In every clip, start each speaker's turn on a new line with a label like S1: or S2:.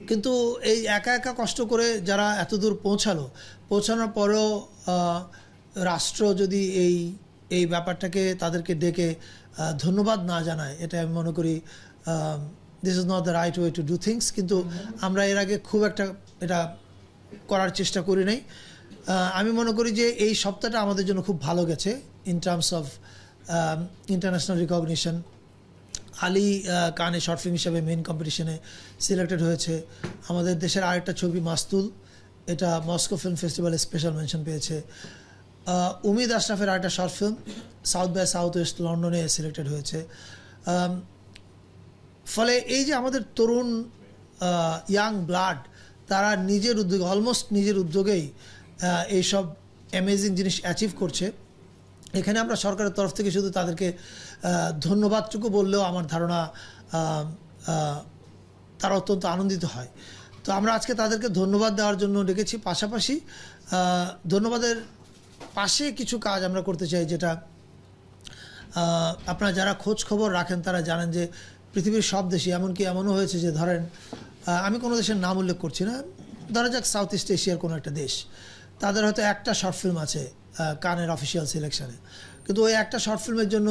S1: কিন্তু এই একা একা কষ্ট করে যারা এত দূর পৌঁছানোর পরেও রাষ্ট্র যদি এই ব্যাপারটাকে তাদেরকে ডেকে ধন্যবাদ না জানায়, এটা আমি মনে করি this is not the right way to do things. কিন্তু আমরা এর আগে খুব একটা এটা করার চেষ্টা করি নাই। আমি মনে করি যে এই সপ্তাহটা আমাদের জন্য খুব ভালো গেছে in terms of international recognition. Ali কানে শর্ট ফিল্ম হিসাবে মেইন কম্পিটিশনে সিলেক্টেড হয়েছে। আমাদের দেশের আরেকটা ছবি মাস্তুল, এটা মস্কো ফিল্ম ফেস্টিভ্যালে স্পেশাল মেনশন পেয়েছে। উমিদ আশরাফের আরেকটা short film South by Southwest লন্ডনে সিলেক্টেড হয়েছে। ফলে এই যে আমাদের তরুণ ইয়াং ব্লাড, তারা নিজের উদ্যোগে, অলমোস্ট নিজের উদ্যোগেই এইসব অ্যামেজিং জিনিস অ্যাচিভ করছে। এখানে আমরা সরকারের তরফ থেকে শুধু তাদেরকে ধন্যবাদটুকু বললেও আমার ধারণা তারা অত্যন্ত আনন্দিত হয়। তো আমরা আজকে তাদেরকে ধন্যবাদ দেওয়ার জন্য ডেকেছি। পাশাপাশি ধন্যবাদের পাশে কিছু কাজ আমরা করতে চাই, যেটা আপনারা যারা খোঁজ খবর রাখেন তারা জানেন যে পৃথিবীর সব দেশে, এমনকি এমনও হয়েছে যে ধরেন আমি কোনো দেশের নাম উল্লেখ করছি না, ধরা যাক সাউথ ইস্ট এশিয়ার কোনো একটা দেশ, তাদের হয়তো একটা শর্ট ফিল্ম আছে কানের অফিসিয়াল সিলেকশানে, কিন্তু ওই একটা শর্ট ফিল্মের জন্য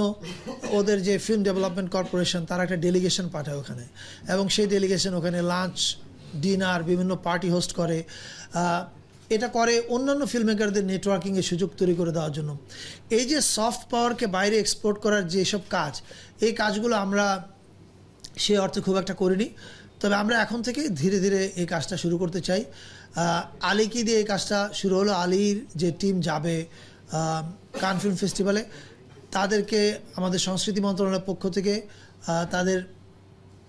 S1: ওদের যে ফিল্ম ডেভেলপমেন্ট কর্পোরেশন তারা একটা ডেলিগেশন পাঠায় ওখানে, এবং সেই ডেলিগেশন ওখানে লাঞ্চ, ডিনার, বিভিন্ন পার্টি হোস্ট করে। এটা করে অন্যান্য ফিল্ম মেকারদের নেটওয়ার্কিংয়ের সুযোগ তৈরি করে দেওয়ার জন্য। এই যে সফট পাওয়ারকে বাইরে এক্সপোর্ট করার যেসব কাজ, এই কাজগুলো আমরা সে অর্থে খুব একটা করিনি, তবে আমরা এখন থেকে ধীরে ধীরে এই কাজটা শুরু করতে চাই। আলীকে দিয়ে এই কাজটা শুরু হলো। আলীর যে টিম যাবে কান ফিল্ম ফেস্টিভ্যালে, তাদেরকে আমাদের সংস্কৃতি মন্ত্রণালয়ের পক্ষ থেকে তাদের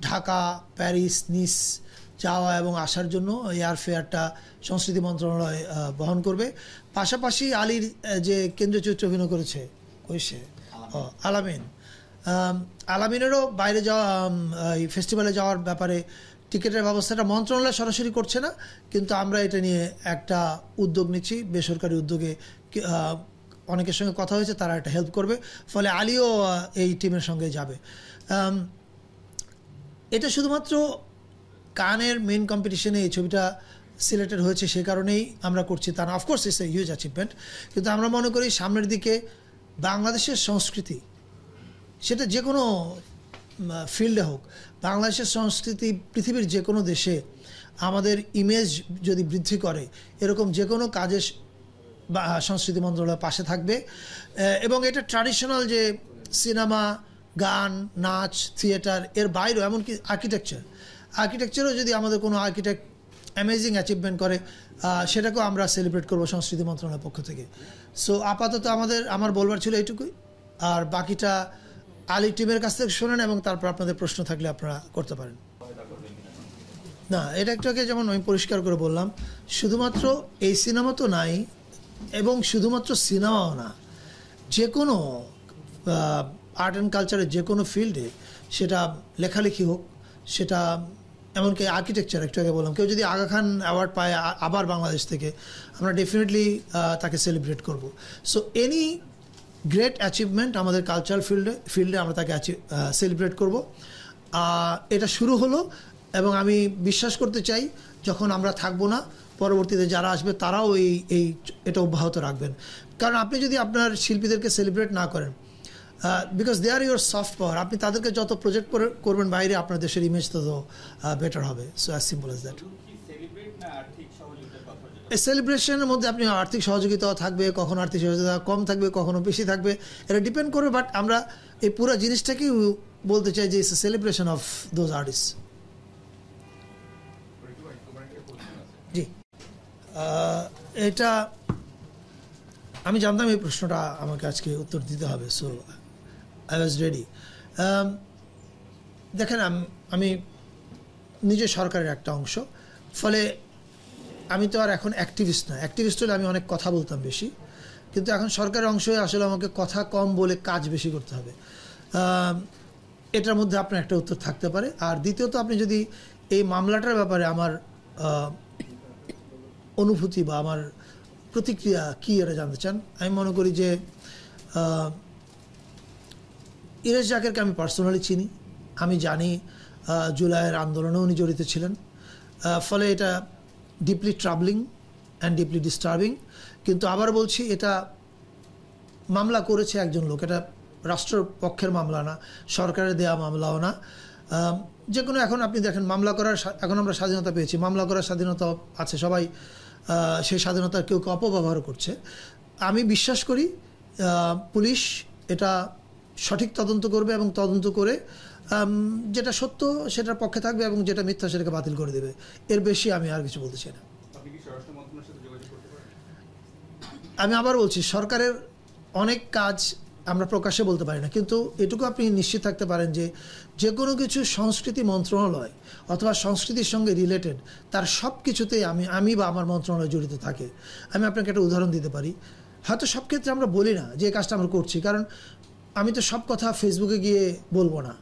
S1: ঢাকা, প্যারিস, নিস যাওয়া এবং আসার জন্য এয়ার ফেয়ারটা সংস্কৃতি মন্ত্রণালয় বহন করবে। পাশাপাশি আলীর যে কেন্দ্রীয় চরিত্র অভিনয় করেছে কৈশে আলামিন, আলামিনেরও বাইরে যাওয়া, এই ফেস্টিভ্যালে যাওয়ার ব্যাপারে টিকিটের ব্যবস্থাটা মন্ত্রণালয় সরাসরি করছে না, কিন্তু আমরা এটা নিয়ে একটা উদ্যোগ নিচ্ছি, বেসরকারি উদ্যোগে অনেকের সঙ্গে কথা হয়েছে, তারা এটা হেল্প করবে। ফলে আলীও এই টিমের সঙ্গে যাবে। এটা শুধুমাত্র কানের মেইন কম্পিটিশনে এই ছবিটা সিলেক্টেড হয়েছে সে কারণেই আমরা করছি তা না। Of course it's a huge achievement, কিন্তু আমরা মনে করি সামনের দিকে বাংলাদেশের সংস্কৃতি, সেটা যে কোনো ফিল্ডে হোক, বাংলাদেশের সংস্কৃতি পৃথিবীর যে কোনো দেশে আমাদের ইমেজ যদি বৃদ্ধি করে, এরকম যে কোনো কাজে সংস্কৃতি মন্ত্রণালয় পাশে থাকবে। এবং এটা ট্র্যাডিশনাল যে সিনেমা, গান, নাচ, থিয়েটার, এর বাইরেও এমনকি আর্কিটেকচারও যদি আমাদের কোনো আর্কিটেক্ট অ্যামেজিং অ্যাচিভমেন্ট করে, সেটাকেও আমরা সেলিব্রেট করবো সংস্কৃতি মন্ত্রণালয়ের পক্ষ থেকে। সো আপাতত আমার বলবার ছিল এইটুকুই, আর বাকিটা আলী টিমের কাছ থেকে শোনেন এবং তারপর আপনাদের প্রশ্ন থাকলে আপনারা করতে পারেন। না, এটা একটাকে যেমন আমি পরিষ্কার করে বললাম, শুধুমাত্র এই সিনেমা তো নাই, এবং শুধুমাত্র সিনেমাও না, যে কোনো আর্ট অ্যান্ড কালচারের যে কোনো ফিল্ডে, সেটা লেখালেখি হোক, সেটা এমনকি আর্কিটেকচার, একটু আগে বললাম, কেউ যদি আগা খান অ্যাওয়ার্ড পায় আবার বাংলাদেশ থেকে, আমরা ডেফিনেটলি তাকে সেলিব্রেট করব। সো এনি গ্রেট অ্যাচিভমেন্ট আমাদের কালচারাল ফিল্ডে আমরা তাকে সেলিব্রেট করব। এটা শুরু হলো, এবং আমি বিশ্বাস করতে চাই যখন আমরা থাকবো না, পরবর্তীতে যারা আসবে তারাও এটা অব্যাহত রাখবেন। কারণ আপনি যদি আপনার শিল্পীদেরকে সেলিব্রেট না করেন, because they are your soft power, আপনি তাদেরকে যত প্রজেক্ট করবেন বাইরে, আপনার দেশের ইমেজ তত বেটার হবে। So as simple as that. এই সেলিব্রেশনের মধ্যে আপনি আর্থিক সহযোগিতাও থাকবে, কখনো আর্থিক সহযোগিতা কম থাকবে, কখনো বেশি থাকবে, এটা ডিপেন্ড করবে। বাট আমরা এই পুরো জিনিসটাকেই বলতে চাই যে it's a celebration of those artist. জি, এটা আমি জানতাম এই প্রশ্নটা আমাকে আজকে উত্তর দিতে হবে, সো আই ওয়াজ রেডি। দেখেন, আমি নিজে সরকারের একটা অংশ, ফলে আমি তো আর এখন অ্যাক্টিভিস্ট না। অ্যাক্টিভিস্ট হলে আমি অনেক কথা বলতাম বেশি, কিন্তু এখন সরকারের অংশ হয়ে আসলে আমাকে কথা কম বলে কাজ বেশি করতে হবে। এটার মধ্যে আপনার একটা উত্তর থাকতে পারে। আর দ্বিতীয়ত, আপনি যদি এই মামলাটার ব্যাপারে আমার অনুভূতি বা আমার প্রতিক্রিয়া কী এটা জানতে চান, আমি মনে করি যে ইরেশ জাকেরকে আমি পার্সোনালি চিনি। আমি জানি জুলাইয়ের আন্দোলনে উনি জড়িত ছিলেন। ফলে এটা ডিপলি ট্রাবলিং অ্যান্ড ডিপলি ডিস্টার্বিং। কিন্তু আবার বলছি, এটা মামলা করেছে একজন লোক, এটা রাষ্ট্রের পক্ষের মামলা না, সরকারের দেওয়া মামলাও না। যে কোনো এখন আপনি দেখেন মামলা করার, এখন আমরা স্বাধীনতা পেয়েছি, মামলা করার স্বাধীনতা আছে, সবাই সেই স্বাধীনতার কেউ কেউ অপব্যবহার করছে। আমি বিশ্বাস করি পুলিশ এটা সঠিক তদন্ত করবে এবং তদন্ত করে যেটা সত্য সেটার পক্ষে থাকবে এবং যেটা মিথ্যা সেটাকে বাতিল করে দেবে। এর বেশি আমি আর কিছু বলতে চাই না। আমি আবার বলছি, সরকারের অনেক কাজ আমরা প্রকাশ্যে বলতে পারি না, কিন্তু এটুকু আপনি নিশ্চিত থাকতে পারেন যে যে কোনো কিছু সংস্কৃতি মন্ত্রণালয় অথবা সংস্কৃতির সঙ্গে রিলেটেড তার সব কিছুতেই আমি বা আমার মন্ত্রণালয় জড়িত থাকে। আমি আপনাকে একটা উদাহরণ দিতে পারি। হয়তো সব ক্ষেত্রে আমরা বলি না যে কাজটা আমরা করছি, কারণ আমি তো সব কথা ফেসবুকে গিয়ে বলবো না।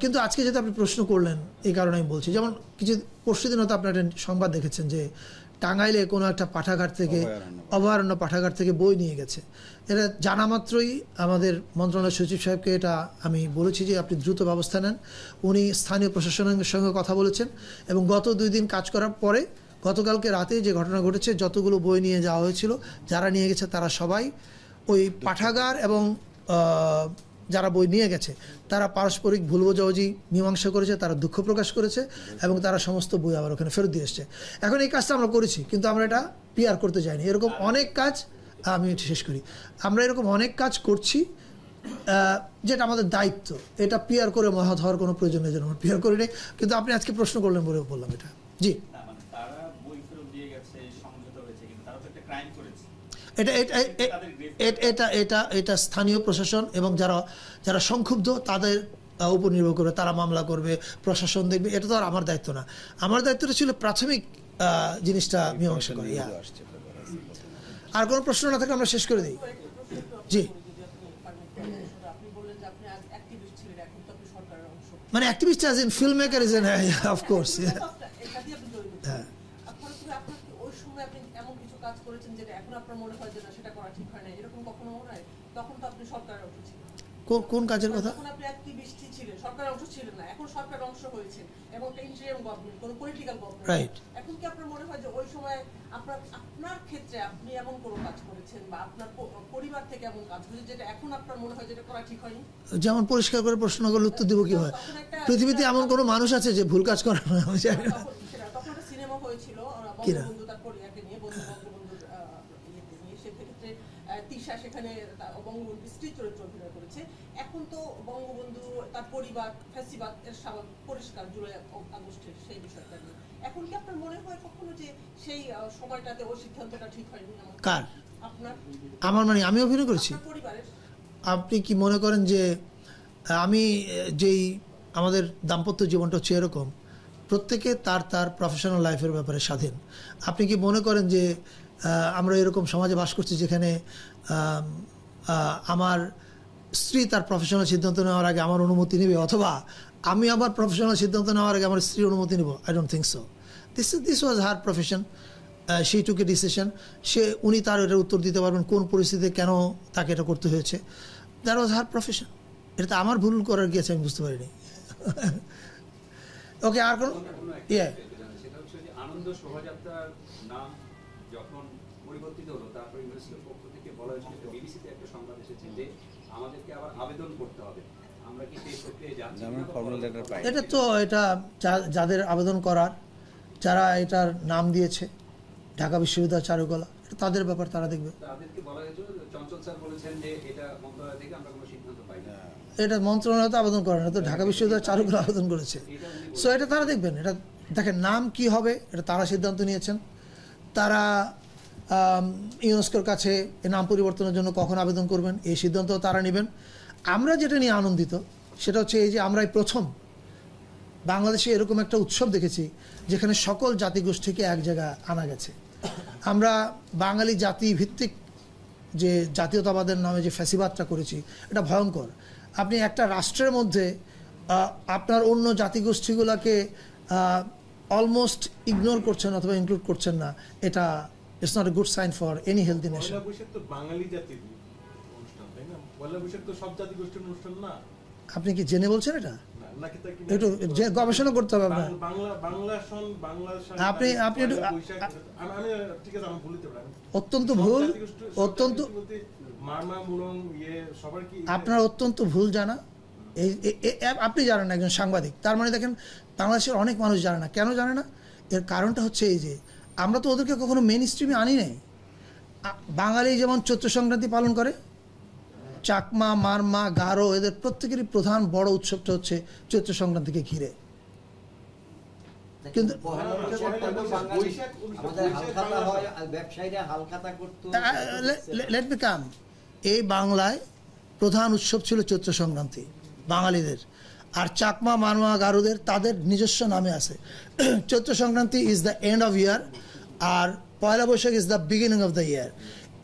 S1: কিন্তু আজকে যেহেতু আপনি প্রশ্ন করলেন, এই কারণে আমি বলছি। যেমন কিছু পরশুদিন হয়তো আপনার একটা সংবাদ দেখেছেন যে টাঙ্গাইলে কোনো একটা পাঠাগার থেকে, অভয়ারণ্য পাঠাগার থেকে বই নিয়ে গেছে। এটা জানা মাত্রই আমাদের মন্ত্রণালয় সচিব সাহেবকে এটা আমি বলেছি যে আপনি দ্রুত ব্যবস্থা নেন। উনি স্থানীয় প্রশাসনের সঙ্গে কথা বলেছেন এবং গত 2 দিন কাজ করার পরে গতকালকে রাতে যে ঘটনা ঘটেছে, যতগুলো বই নিয়ে যাওয়া হয়েছিল, যারা নিয়ে গেছে তারা সবাই ওই পাঠাগার এবং যারা বই নিয়ে গেছে তারা পারস্পরিক ভুল বোঝাবুঝি মীমাংসা করেছে, তারা দুঃখ প্রকাশ করেছে এবং তারা সমস্ত বই আবার ওখানে ফেরত দিয়ে এসছে। এখন এই কাজটা আমরা করেছি, কিন্তু আমরা এটা পিআর করতে যাইনি। এরকম অনেক কাজ, আমি শেষ করি, আমরা এরকম অনেক কাজ করছি যেটা আমাদের দায়িত্ব। এটা পিআর করে মহৎ হওয়ার কোনো প্রয়োজন নেই, যেন আমরা পিআর করি নাই। কিন্তু আপনি আজকে প্রশ্ন করলেন বলে বললাম এটা। জি, এটা স্থানীয় প্রশাসন এবং যারা সংক্ষুব্ধ তাদের উপর নির্ভর করে, তারা মামলা করবে, প্রশাসন দেখবে। এটা তো আর আমার দায়িত্ব না। আমার দায়িত্বটা ছিল প্রাথমিক জিনিসটা মীমাংসা করে। আর কোনো প্রশ্ন না থাকলে আমরা শেষ করে দিই। জি, মানে activist as in film maker is an of course. হ্যাঁ, কোন কাজের কথা? রাইট।
S2: এখন কি আপনার মনে হয় যে ওই সময় আপনার ক্ষেত্রে আপনি এমন কোনো কাজ করেছেন বা আপনার পরিবার থেকে এমন কাজ করেছেন যেটা এখন আপনার মনে হয় যেটা করা ঠিক হয়নি?
S1: যেমন পরিষ্কার করে প্রশ্ন করলে উত্তর দিব কি হয়? পৃথিবীতে এমন কোনো মানুষ আছে যে ভুল কাজ করে না?
S2: তখন একটা সিনেমা হয়েছিল বঙ্গবন্ধু তার পরিবারকে নিয়ে, বঙ্গবন্ধুর সেক্ষেত্রে তিশা সেখানে বঙ্গবন্ধুর স্ত্রী চরিত্র অভিনয় করেছে। এখন তো বঙ্গবন্ধু তার পরিবার ফ্যাসিবাদ এর পরিষ্কার জুলাই আগস্টের সেই বিষয়টা নিয়ে। এখন কি আপনার মনে হয় কখনো যে সেই সময়টাতে ওই সিদ্ধান্তটা ঠিক হয়নি?
S1: কার?
S2: আপনার?
S1: আমার, মানে আমি অভিনয় করেছি?
S2: পরিবারের।
S1: আপনি কি মনে করেন যে আমি যেই আমাদের দাম্পত্য জীবনটা হচ্ছে এরকম, প্রত্যেকে তার প্রফেশনাল লাইফের ব্যাপারে স্বাধীন। আপনি কি মনে করেন যে আমরা এরকম সমাজে বাস করছি যেখানে আমার স্ত্রী তার প্রফেশনাল সিদ্ধান্ত নেওয়ার আগে আমার অনুমতি নেবে, অথবা আমি আমার প্রফেশনাল সিদ্ধান্ত নেওয়ার আগে আমার স্ত্রীর অনুমতি নেব? I don't think so. This was her profession, she took a decision. উনি তার এটার উত্তর দিতে পারবেন কোন পরিস্থিতিতে কেন তাকে এটা করতে হয়েছে। That was her profession. এটা আমার ভুল করার কি আছে আমি বুঝতে পারিনি। ওকে, আর কোন?
S3: আনন্দ শোভাযাত্রার নাম যখন পরিবর্তিত হলো, তারপর ইউনেস্কোর পক্ষ থেকে বলা হয়েছিল, বিবিসিতে একটা সংবাদ এসেছে যে আমাদেরকে আবার আবেদন করতে হবে। আমরা কি সেই প্রক্রিয়ায় যাচ্ছি?
S1: এটা তো এটা যাদের আবেদন করার, যারা এটার নাম দিয়েছে ঢাকা বিশ্ববিদ্যালয় চারুকলা, এটা তাদের ব্যাপার, তারা দেখবে।
S3: তাদেরকে বলা হয়েছিল, চঞ্চল স্যার বলেছেন যে এটা মন্ত্রণালয় থেকে আমরা কোনো সিদ্ধান্ত পাই না।
S1: এটা মন্ত্রণালয় তো আবেদন করে না, তো ঢাকা বিশ্ববিদ্যালয় চারুকলা আবেদন করেছে। সো এটা তারা দেখবেন। এটা দেখেন, নাম কি হবে এটা তারা সিদ্ধান্ত নিয়েছেন। তারা ইউনেস্কোর কাছে এই নাম পরিবর্তনের জন্য কখন আবেদন করবেন এই সিদ্ধান্ত তারা নেবেন। আমরা যেটা নিয়ে আনন্দিত সেটা হচ্ছে এই যে আমরা এই প্রথম বাংলাদেশে এরকম একটা উৎসব দেখেছি যেখানে সকল জাতিগোষ্ঠীকে এক জায়গায় আনা গেছে। আমরা বাঙালি জাতি ভিত্তিক যে জাতীয়তাবাদের নামে যে ফ্যাসিবাদটা করেছি, এটা ভয়ঙ্কর। আপনি একটা রাষ্ট্রের মধ্যে আপনার অন্য জাতিগোষ্ঠীগুলোকে অলমোস্ট ইগনোর করছেন অথবা ইনক্লুড করছেন না, এটা it's not a good sign for any healthy nation. আপনি কি জেনে বলছেন এটা?
S4: নাকি তা কি
S1: একটু যে গবেষণা করতে হবে আপনার।
S4: আপনি
S1: আপনি একটু
S4: আমি ঠিক আছে আমি বলতে পারি
S1: অত্যন্ত ভুল, অত্যন্ত
S4: মারমা মুলং সবার কি
S1: আপনার অত্যন্ত ভুল জানা। আপনি জানেন না, একজন সাংবাদিক, তার মানে দেখেন বাংলাদেশের অনেক মানুষ জানে না। কেন জানে না? এর কারণটা হচ্ছে এই যে আমরা তো ওদেরকে কখনো মেইন স্ট্রিমে আনি নাই। বাঙালি যেমন চৈত্র সংক্রান্তি পালন করে, চাকমা, মারমা, গারো, এদের প্রত্যেকেরই প্রধান বড় উৎসবটা হচ্ছে চৈত্র সংক্রান্তিকে ঘিরে। কিন্তু লেট মি কাম, এই বাংলায় প্রধান উৎসব ছিল চৈত্র সংক্রান্তি বাঙালিদের, আর চাকমা, মারমা, গারোদের তাদের নিজস্ব নামে আছে। Chaitra Sankranti is the end of year, আর Poila Baishakh is the beginning of the year.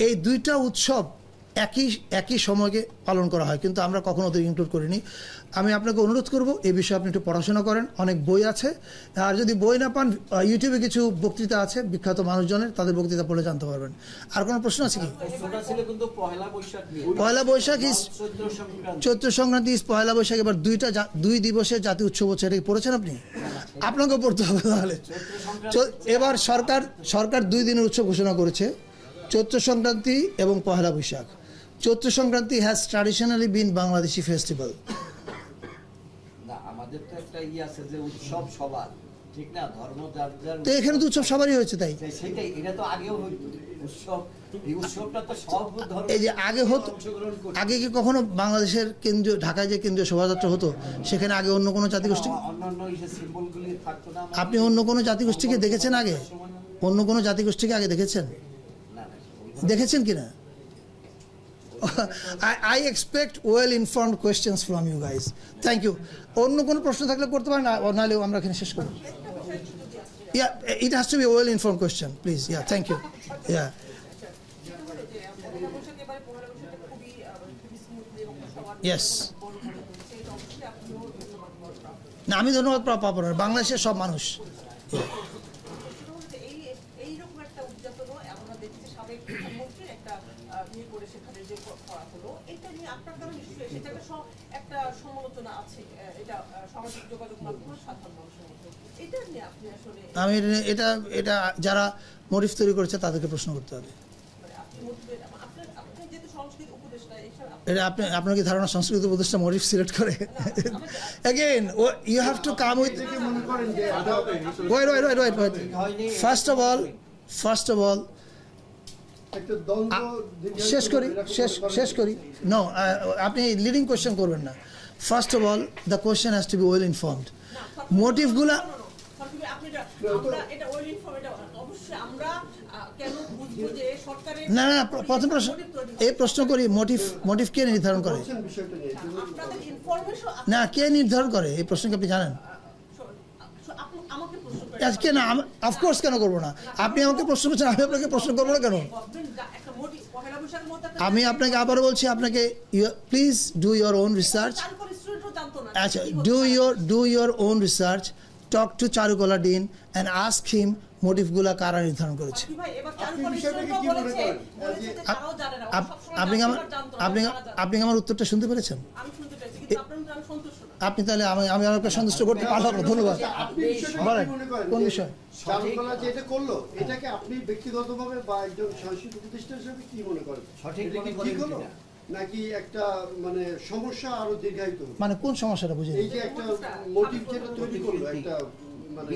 S1: এই দুইটা উৎসব একই সময়কে পালন করা হয়, কিন্তু আমরা কখনো ওদের ইনক্লুড করিনি। আমি আপনাকে অনুরোধ করব এই বিষয়ে আপনি একটু পড়াশোনা করেন, অনেক বই আছে, আর যদি বই না পান ইউটিউবে কিছু বক্তৃতা আছে বিখ্যাত মানুষজনের, তাদের বক্তৃতা পড়ে জানতে পারবেন। আর কোনো প্রশ্ন আছে কি? Poila Baishakh is Chaitra Sankranti is Poila Baishakh. এবার দুই দিবসের জাতীয় উৎসব হচ্ছে, এটা কি পড়েছেন আপনি? আপনাকেও পড়তে হবে তাহলে। এবার সরকার 2 দিনের উৎসব ঘোষণা করেছে, চৈত্র সংক্রান্তি এবং Poila Baishakh. Chaitra Sankranti has traditionally been Bangladeshi festival.
S5: না, আমাদের তো একটা আছে যে উৎসব সবার, ঠিক না? ধর্ম যার
S1: তো এখানে তো উৎসব সবারই হয়েছে, তাই
S5: সেটাই, এটা তো আগেও হইতো উৎসব। এই উৎসবটা তো সব ধর্ম,
S1: এই যে আগে হতো, আগে কি কখনো বাংলাদেশের কেন্দ্রীয় ঢাকায় যে কেন্দ্রীয় শোভাযাত্রা হতো সেখানে আগে অন্য কোনো জাতিগোষ্ঠী,
S5: অন্যান্য সিম্বলগুলি থাকতো না?
S1: আপনি অন্য কোনো জাতিগোষ্ঠীকে দেখেছেন আগে? অন্য কোনো জাতিগোষ্ঠীকে আগে দেখেছেন? দেখেছেন কিনা? I expect well informed questions from you guys. Thank you. অন্য কোনো প্রশ্ন থাকলে করতে পারেন, নাহলে আমরা এখানে শেষ করব। Yeah, it has to be a well informed question, please. Yeah, thank you. Yeah. Yes. না, আমি ধন্যবাদ পাবো না, বাংলাদেশের সব মানুষ। আমি এটা যারা মোটিভ তৈরি করেছে তাদেরকে প্রশ্ন করতে হবে। এটা আপনার কি ধারণা সংস্কৃত উপদেষ্টা মোটিভ সিলেক্ট করে? Again, you have to come with wait. First of all শেষ করি নো, আপনি লিডিং কোয়েশ্চেন করবেন না। First of all the question has to be well informed. মোটিভগুলা না, প্রথম প্রশ্ন এই প্রশ্ন করি, মোটিভ কে নির্ধারণ করে? না, কে নির্ধারণ করে এই প্রশ্নকে আপনি জানেন? আজকে না, অফকোর্স কেন করবো না? আপনি আমাকে প্রশ্ন করছেন, আমি আপনাকে প্রশ্ন করবো না কেন? আমি আপনাকে আবারও বলছি, আপনাকে please do your own research. আচ্ছা, do your own research, talk to Charukala dean and ask him মোটিভগুলা কারা নির্ধারণ করেছে। আপনি আমার উত্তরটা শুনতে পেরেছেন? আপনি তাহলে আমি আমাকে সন্তুষ্ট করতে পারলাম না। ধন্যবাদ। বলেন কোন বিষয়?
S6: চারুকলা যে এটা করলো, এটাকে আপনি ব্যক্তিগতভাবে বা একজন সংস্কৃতি উপদেষ্টা হিসেবে কি মনে করেন? সঠিক হলো নাকি একটা মানে সমস্যা আরো দীর্ঘায়িত?
S1: মানে কোন সমস্যাটা বুঝে?
S6: এই যে একটা মোটিভ যেটা তৈরি করলো, একটা মানে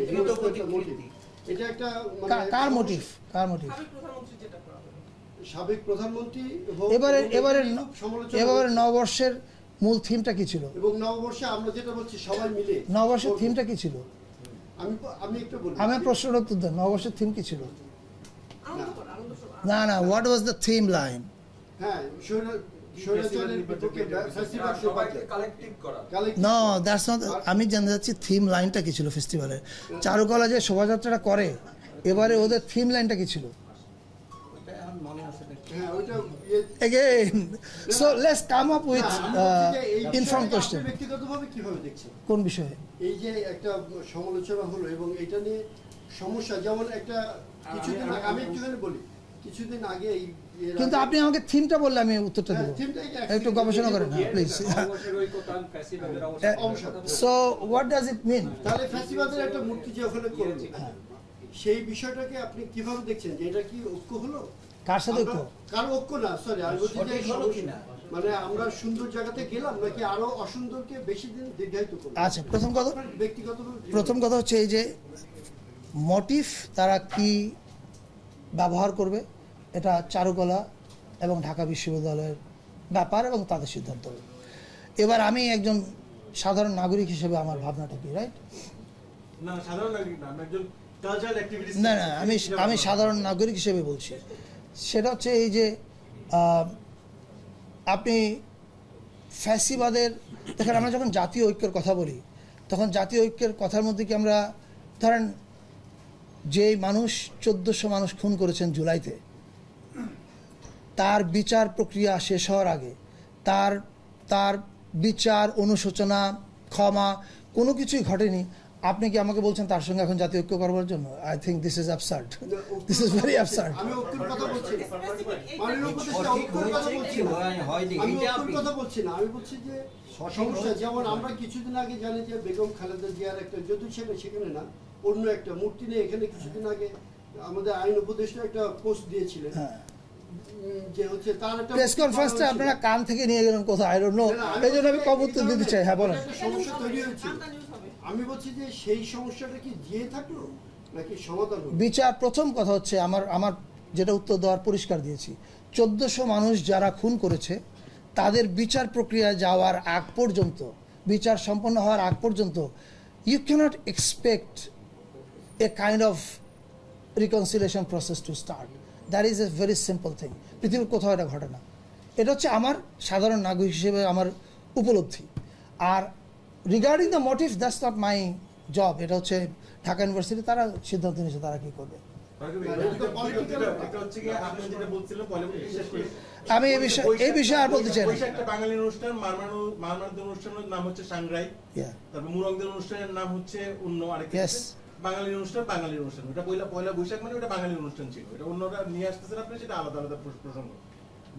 S6: মোটিভ, এটা একটা
S1: কার মোটিভ?
S6: সাবেক প্রধানমন্ত্রী।
S1: এবারে নববর্ষের মূল থিমটা কি ছিল?
S6: এবং নববর্ষে আমরা যেটা বলছি সবাই মিলে,
S1: নববর্ষের থিমটা কি ছিল?
S6: আমি একটু বলি,
S1: আমি প্রশ্নের উত্তর দেন। নববর্ষের থিম কি ছিল? না, what was the theme line?
S6: হ্যাঁ,
S1: নো, দ্যাটস নট। আমি জানতে চাচ্ছি থিম লাইনটা কি ছিল ফেস্টিভ্যালের? চারুকলা যে শোভাযাত্রাটা করে, এবারে ওদের থিম লাইনটা কি ছিল? Again, so let's come up with informed question.
S6: ব্যক্তিগতভাবে কিভাবে দেখছেন
S1: কোন বিষয়ে?
S6: এই যে একটা সমালোচনা হলো এবং এটা নিয়ে সমস্যা, যেমন একটা কিছুদিন আগে আমি একটুখানি বলি, কিছুদিন আগে
S1: কিন্তু আপনি আমাকে থিমটা বললে আমি উত্তরটা দেবো, একটু গবেষণা করেন প্লিজ।
S3: বঙ্গবঙ্গের ঐক্যতান, ফ্যাসিবাদের অবসান।
S1: সো হোয়াট ডাজ ইট মিন?
S6: তাহলে ফ্যাসিবাদের একটা মূর্তি যে ওখানে করলো, সেই বিষয়টাকে আপনি কিভাবে দেখছেন, যে এটা কি ঐক্য হলো?
S1: কার সাথে ঐক্য?
S6: কার ঐক্য না, সরি আমি বলছি যে
S5: সঠিক হলো কিনা?
S6: মানে আমরা সুন্দর জায়গাতে গেলাম নাকি আরো অসুন্দরকে বেশি দিন দীর্ঘায়িত করবো?
S1: আচ্ছা,
S6: ব্যক্তিগত
S1: প্রথম কথা হচ্ছে এই যে মোটিভ তারা কি ব্যবহার করবে, এটা চারুকলা এবং ঢাকা বিশ্ববিদ্যালয়ের ব্যাপার এবং তাদের সিদ্ধান্ত। এবার আমি একজন সাধারণ নাগরিক হিসেবে আমার ভাবনাটা কি, রাইট?
S4: না সাধারণ নাগরিক না, আমি একজন কালচারাল অ্যাক্টিভিটিস্ট।
S1: না না, আমি সাধারণ নাগরিক হিসেবে বলছি। সেটা হচ্ছে এই যে আপনি ফ্যাসিবাদের, দেখেন আমরা যখন জাতীয় ঐক্যের কথা বলি তখন জাতীয় ঐক্যের কথার মধ্যে কি আমরা, ধরেন যে মানুষ 1400 মানুষ খুন করেছেন জুলাইতে, তার বিচার প্রক্রিয়া শেষ হওয়ার আগে তার বিচার, অনুশোচনা, ক্ষমা কোনো কিছুই ঘটেনি, আপনি কি আমাকে বলছেন তার সঙ্গে এখন জাতীয় ঐক্য করবার জন্য? I think this is absurd, this is very absurd.
S6: আমি ঐক্যের কথা বলছি না, মাননীয় উপদেষ্টা ঐক্যের কথা বলছি না, আমি ঐক্যের কথা বলছি না, আমি বলছি যে সমস্যা, যেমন আমরা কিছুদিন আগে জানি যে বেগম খালেদা জিয়ার একটা, যদিও সেখানে না, অন্য একটা মূর্তি নিয়ে এখানে কিছুদিন আগে আমাদের আইন উপদেষ্টা একটা পোস্ট দিয়েছিলেন, যে হচ্ছে তার একটা
S1: প্রেস কনফারেন্সটা আপনারা কান থেকে নিয়ে গেলেন কোথায়, আই ডোন্ট নো, এই জন্য আমি কম উত্তর দিতে চাই। হ্যাঁ বলেন।
S6: সমস্যা তৈরি হয়েছে, আমি বলছি যে সেই সমস্যাটা কি জিয়ে থাকলো নাকি সমাধান হলো?
S1: বিচার, প্রথম কথা হচ্ছে আমার যেটা উত্তর দেওয়ার পরিষ্কার দিয়েছি, 1400 মানুষ যারা খুন করেছে তাদের বিচার প্রক্রিয়া যাওয়ার আগ পর্যন্ত, বিচার সম্পন্ন হওয়ার আগ পর্যন্ত you can't expect a kind of reconciliation process to start. That is a very simple thing. পৃথিবীর কোথাও এটা ঘটে না। এটা হচ্ছে আমার সাধারণ নাগরিক হিসেবে আমার উপলব্ধি। আর regarding the motive, that's not my job. এটা হচ্ছে ঢাকা ইউনিভার্সিটি, তারা সিদ্ধান্ত নিয়েছে তারা কি করবে। আমি এই বিষয়ে আর বলতে চাই না।
S4: একটা বাঙালি অনুষ্ঠান, মারমারদের অনুষ্ঠানের নাম হচ্ছে সাংগ্রাই, তারপর মুরংদের অনুষ্ঠানের নাম হচ্ছে অন্য আরেকটা বাঙালি অনুষ্ঠান। ওটা পয়লা বৈশাখ মানে ওটা বাঙালি অনুষ্ঠান ছিল, এটা অন্যরা নিয়ে আসতেছেন আপনি, সেটা আলাদা আলাদা প্রসঙ্গ।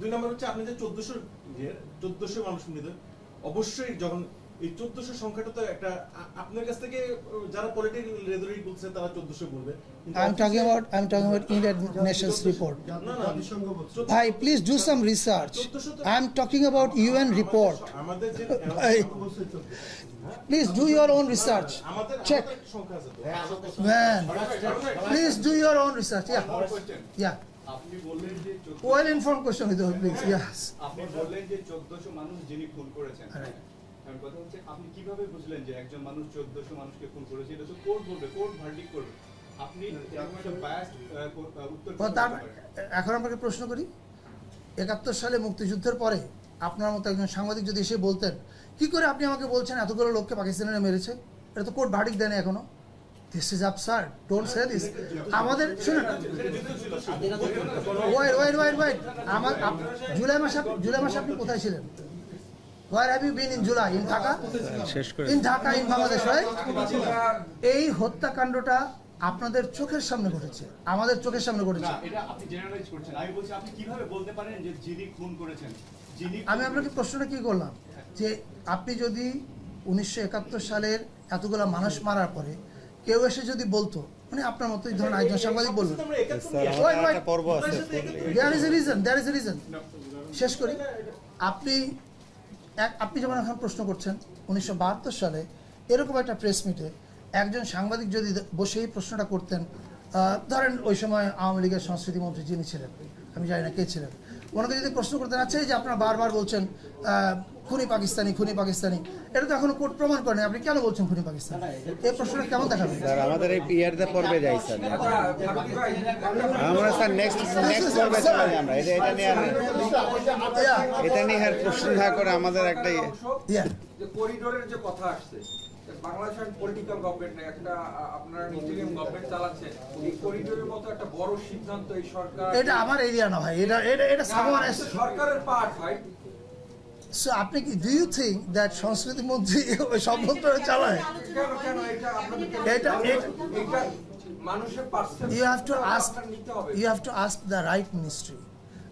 S4: 2 নম্বর হচ্ছে আপনি যে 1400 মানুষ মৃত, অবশ্যই যখন এই 1400 সংখ্যাটা তো একটা আপনার কাছ থেকে যারা পলিটিক্যাল রেদরিক বলছে তারা 1400 বলবে।
S1: I'm talking about United Nations report. Bhai, please do some research. I'm talking about UN report. Please do your own research. Check. Man, please do your own research. Yeah.
S3: আপনি বললেন যে
S1: well informed question with you, please. Yes.
S3: আপনি বললেন যে 1400 মানুষ যিনি খুন করেছেন। আমার কথা হচ্ছে আপনি কিভাবে বুঝলেন যে একজন মানুষ 1400 মানুষকে খুন করেছে? এটা তো কোর্ট বলবে, কোর্ট ভার্ডিক্ট করবে। আপনি এরকম একটা বায়াসড উত্তর
S1: এখন আপনাকে প্রশ্ন করি, 71 সালে মুক্তিযুদ্ধের পরে আপনার মতো একজন সাংবাদিক যদি এসে বলতেন, কি করে আপনি আমাকে বলছেন এতগুলো লোককে পাকিস্তানিরা মেরেছে? এটা তো কোর্ট ভার্ডিক্ট দেয়নি এখনো। This is absurd. Don't say this. আমাদের শুনুন, wait. জুলাই মাসে আপনি কোথায় ছিলেন? Where have you been in July? In Dhaka? In Dhaka, in Bangladesh, right? এই হত্যাকাণ্ডটা আপনাদের চোখের সামনে ঘটেছে, আমাদের চোখের সামনে ঘটেছে।
S3: এটা আপনি জেনারেলাইজ করছেন। আমি বলছি আপনি কিভাবে বলতে পারেন যে যিনি খুন করেছেন?
S1: আমি আপনাকে প্রশ্নটা কি করলাম, যে আপনি যদি 1971 সালের এতগুলো মানুষ মারার পরে কেউ এসে যদি বলতো, মানে আপনার মতো এই ধরনের একজন সাংবাদিক বললো, there is a reason. শেষ করি। আপনি যেমন এখন প্রশ্ন করছেন, 1972 সালে এরকম একটা প্রেস মিটে একজন সাংবাদিক যদি বসেই প্রশ্নটা করতেন, ধরেন ওই সময় আওয়ামী লীগের সংস্কৃতি মন্ত্রী যিনি ছিলেন, আমি জানি না কে ছিলেন, ওনাকে যদি প্রশ্ন করতেন, আচ্ছা এই যে আপনারা বারবার বলছেন খুনি পাকিস্তানি, এটা তো এখনো কোর্ট প্রমাণ করেনি, আপনি কেন বলছেন খুনি পাকিস্তানি? এই প্রশ্নটা কেমন দেখাবে?
S7: স্যার আমাদের এই পিয়ারদের পর্বে যাই স্যার, আমরা স্যার নেক্সট পর্বে চলে যাই আমরা। এটা নিয়ে প্রশ্ন না করে আমাদের একটা
S8: করিডোরের যে কথা আসছে, বাংলাদেশ পলিটিক্যাল গভর্নমেন্ট না, একটা আপনারা ইন্টারিম গভর্নমেন্ট চালাচ্ছেন, এই করিডোরের মতো একটা বড় সিদ্ধান্ত এই সরকার,
S1: এটা আমার এরিয়া না ভাই, এটা
S8: সরকারের পার্ট ভাই।
S1: সো আপনি কি ডু ইউ থিঙ্ক দ্যাট সংস্কৃতি মন্ত্রী ওই সব মন্ত্রণালয় চালায়?
S8: কেন এটা আপনাদের মানুষের perception
S1: you have to ask the right ministry.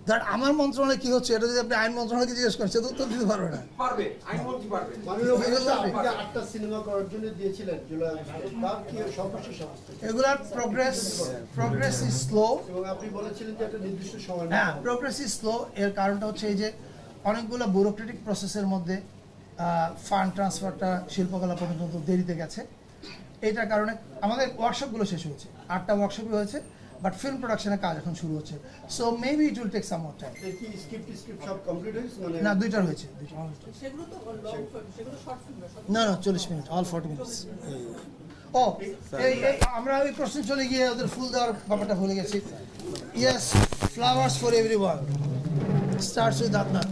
S1: That আমার মন্ত্রণালয়ে কি হচ্ছে এটা যদি আপনি আইন মন্ত্রণালয়কে জিজ্ঞেস করেন সে তো উত্তর দিতে পারবে না।
S8: পারবে, আইনমন্ত্রী পারবে।
S6: মাননীয় উপদেষ্টা, আপনি যে 8টা সিনেমা করার জন্য দিয়েছিলেন জুলাই আগস্টে, তার কি সর্বশেষ অবস্থা?
S1: এগুলার প্রোগ্রেস ইজ স্লো।
S6: এবং আপনি বলেছিলেন যে একটা নির্দিষ্ট সময়
S1: হ্যাঁ, প্রোগ্রেস ইজ স্লো। এর কারণটা হচ্ছে এই যে অনেকগুলো ব্যুরোক্রেটিক প্রসেসের মধ্যে ফান্ড ট্রান্সফারটা শিল্পকলা পর্যন্ত দেরিতে গেছে। এইটার কারণে আমাদের ওয়ার্কশপগুলো শেষ হয়েছে, 8টা ওয়ার্কশপই হয়েছে, বাট ফিল্ম প্রোডাকশনের কাজ এখন শুরু হচ্ছে। So maybe it will take some more time.
S6: কি স্ক্রিপ্ট সব কমপ্লিট হয়েছে? মানে
S1: না, 2টার হয়েছে।
S2: সেগুলো তো লং সেগুলো শর্ট ফিল্ম
S1: না 40 মিনিট, অল 40 মিনিটস। ও আমরা ওই প্রশ্ন চলে গিয়ে ওদের ফুল দেওয়ার ব্যাপারটা ভুলে গেছি। Yes, flowers for everyone starts with Adnan.